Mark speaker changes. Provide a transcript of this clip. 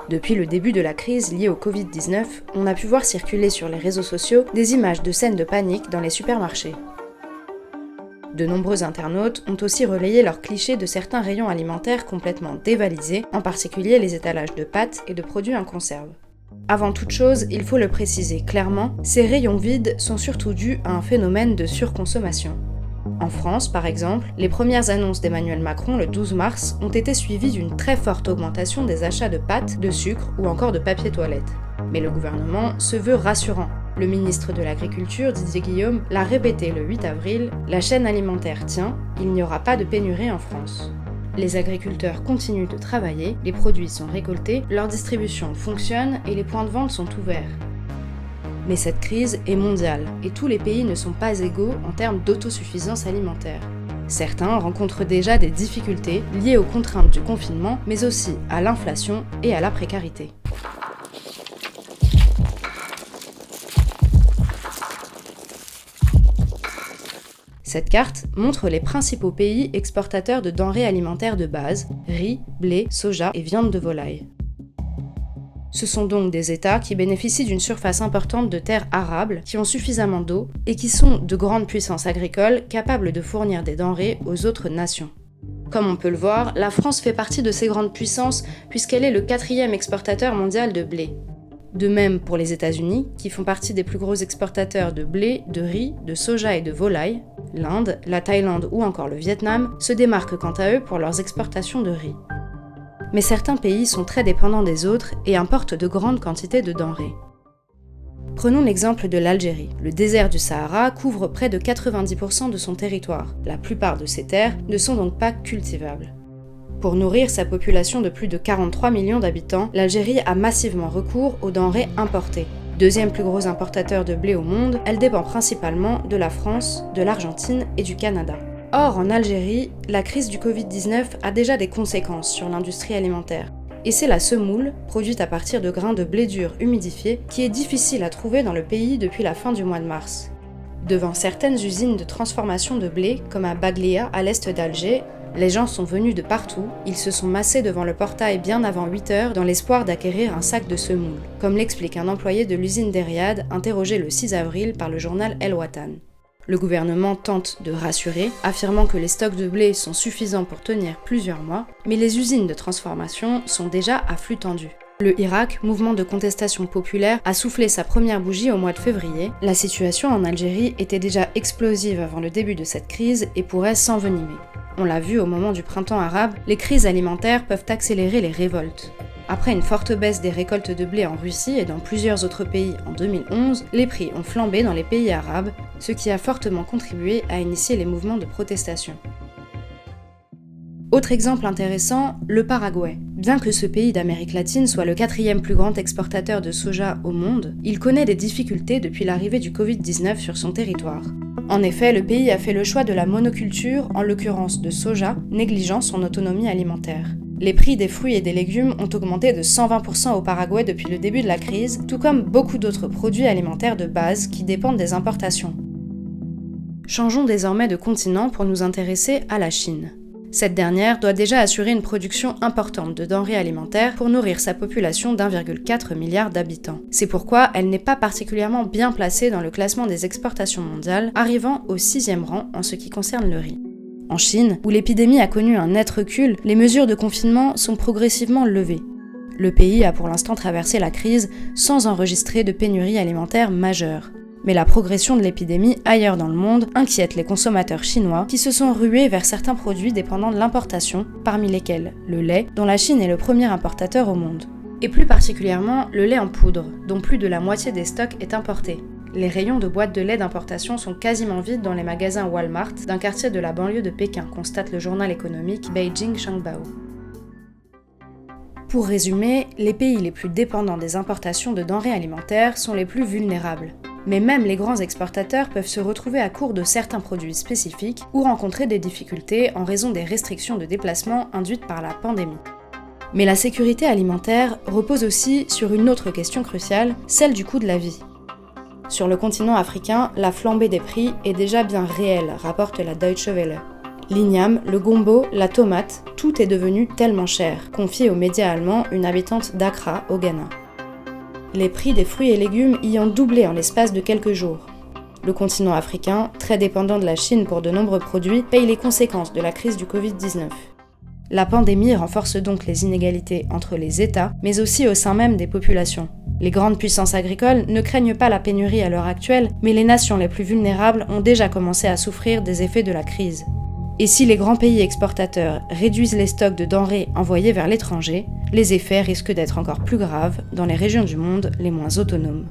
Speaker 1: Depuis le début de la crise liée au Covid-19, on a pu voir circuler sur les réseaux sociaux des images de scènes de panique dans les supermarchés. De nombreux internautes ont aussi relayé leurs clichés de certains rayons alimentaires complètement dévalisés, en particulier les étalages de pâtes et de produits en conserve. Avant toute chose, il faut le préciser clairement, ces rayons vides sont surtout dus à un phénomène de surconsommation. En France, par exemple, les premières annonces d'Emmanuel Macron le 12 mars ont été suivies d'une très forte augmentation des achats de pâtes, de sucre ou encore de papier toilette. Mais le gouvernement se veut rassurant. Le ministre de l'Agriculture, Didier Guillaume, l'a répété le 8 avril, la chaîne alimentaire tient, il n'y aura pas de pénurie en France. Les agriculteurs continuent de travailler, les produits sont récoltés, leur distribution fonctionne et les points de vente sont ouverts. Mais cette crise est mondiale et tous les pays ne sont pas égaux en termes d'autosuffisance alimentaire. Certains rencontrent déjà des difficultés liées aux contraintes du confinement, mais aussi à l'inflation et à la précarité. Cette carte montre les principaux pays exportateurs de denrées alimentaires de base, riz, blé, soja et viande de volaille. Ce sont donc des États qui bénéficient d'une surface importante de terres arables, qui ont suffisamment d'eau et qui sont de grandes puissances agricoles capables de fournir des denrées aux autres nations. Comme on peut le voir, la France fait partie de ces grandes puissances puisqu'elle est le 4e exportateur mondial de blé. De même pour les États-Unis, qui font partie des plus gros exportateurs de blé, de riz, de soja et de volaille, l'Inde, la Thaïlande ou encore le Vietnam se démarquent quant à eux pour leurs exportations de riz. Mais certains pays sont très dépendants des autres et importent de grandes quantités de denrées. Prenons l'exemple de l'Algérie. Le désert du Sahara couvre près de 90% de son territoire. La plupart de ces terres ne sont donc pas cultivables. Pour nourrir sa population de plus de 43 millions d'habitants, l'Algérie a massivement recours aux denrées importées. Deuxième plus gros importateur de blé au monde, elle dépend principalement de la France, de l'Argentine et du Canada. Or, en Algérie, la crise du Covid-19 a déjà des conséquences sur l'industrie alimentaire. Et c'est la semoule, produite à partir de grains de blé dur humidifiés, qui est difficile à trouver dans le pays depuis la fin du mois de mars. Devant certaines usines de transformation de blé, comme à Baglia, à l'est d'Alger, les gens sont venus de partout, ils se sont massés devant le portail bien avant 8 heures dans l'espoir d'acquérir un sac de semoule, comme l'explique un employé de l'usine d'Eriad interrogé le 6 avril par le journal El Watan. Le gouvernement tente de rassurer, affirmant que les stocks de blé sont suffisants pour tenir plusieurs mois, mais les usines de transformation sont déjà à flux tendu. Le Hirak, mouvement de contestation populaire, a soufflé sa première bougie au mois de février. La situation en Algérie était déjà explosive avant le début de cette crise et pourrait s'envenimer. On l'a vu au moment du printemps arabe, les crises alimentaires peuvent accélérer les révoltes. Après une forte baisse des récoltes de blé en Russie et dans plusieurs autres pays en 2011, les prix ont flambé dans les pays arabes, ce qui a fortement contribué à initier les mouvements de protestation. Autre exemple intéressant, le Paraguay. Bien que ce pays d'Amérique latine soit le 4e plus grand exportateur de soja au monde, il connaît des difficultés depuis l'arrivée du Covid-19 sur son territoire. En effet, le pays a fait le choix de la monoculture, en l'occurrence de soja, négligeant son autonomie alimentaire. Les prix des fruits et des légumes ont augmenté de 120% au Paraguay depuis le début de la crise, tout comme beaucoup d'autres produits alimentaires de base qui dépendent des importations. Changeons désormais de continent pour nous intéresser à la Chine. Cette dernière doit déjà assurer une production importante de denrées alimentaires pour nourrir sa population d'1,4 milliard d'habitants. C'est pourquoi elle n'est pas particulièrement bien placée dans le classement des exportations mondiales, arrivant au 6e rang en ce qui concerne le riz. En Chine, où l'épidémie a connu un net recul, les mesures de confinement sont progressivement levées. Le pays a pour l'instant traversé la crise sans enregistrer de pénurie alimentaire majeure. Mais la progression de l'épidémie ailleurs dans le monde inquiète les consommateurs chinois qui se sont rués vers certains produits dépendant de l'importation, parmi lesquels le lait, dont la Chine est le premier importateur au monde. Et plus particulièrement le lait en poudre, dont plus de la moitié des stocks est importé. Les rayons de boîtes de lait d'importation sont quasiment vides dans les magasins Walmart d'un quartier de la banlieue de Pékin, constate le journal économique Beijing Shangbao. Pour résumer, les pays les plus dépendants des importations de denrées alimentaires sont les plus vulnérables. Mais même les grands exportateurs peuvent se retrouver à court de certains produits spécifiques ou rencontrer des difficultés en raison des restrictions de déplacement induites par la pandémie. Mais la sécurité alimentaire repose aussi sur une autre question cruciale, celle du coût de la vie. Sur le continent africain, la flambée des prix est déjà bien réelle, rapporte la Deutsche Welle. L'igname, le gombo, la tomate, tout est devenu tellement cher, confie aux médias allemands une habitante d'Accra, au Ghana. Les prix des fruits et légumes y ont doublé en l'espace de quelques jours. Le continent africain, très dépendant de la Chine pour de nombreux produits, paye les conséquences de la crise du Covid-19. La pandémie renforce donc les inégalités entre les États, mais aussi au sein même des populations. Les grandes puissances agricoles ne craignent pas la pénurie à l'heure actuelle, mais les nations les plus vulnérables ont déjà commencé à souffrir des effets de la crise. Et si les grands pays exportateurs réduisent les stocks de denrées envoyés vers l'étranger, les effets risquent d'être encore plus graves dans les régions du monde les moins autonomes.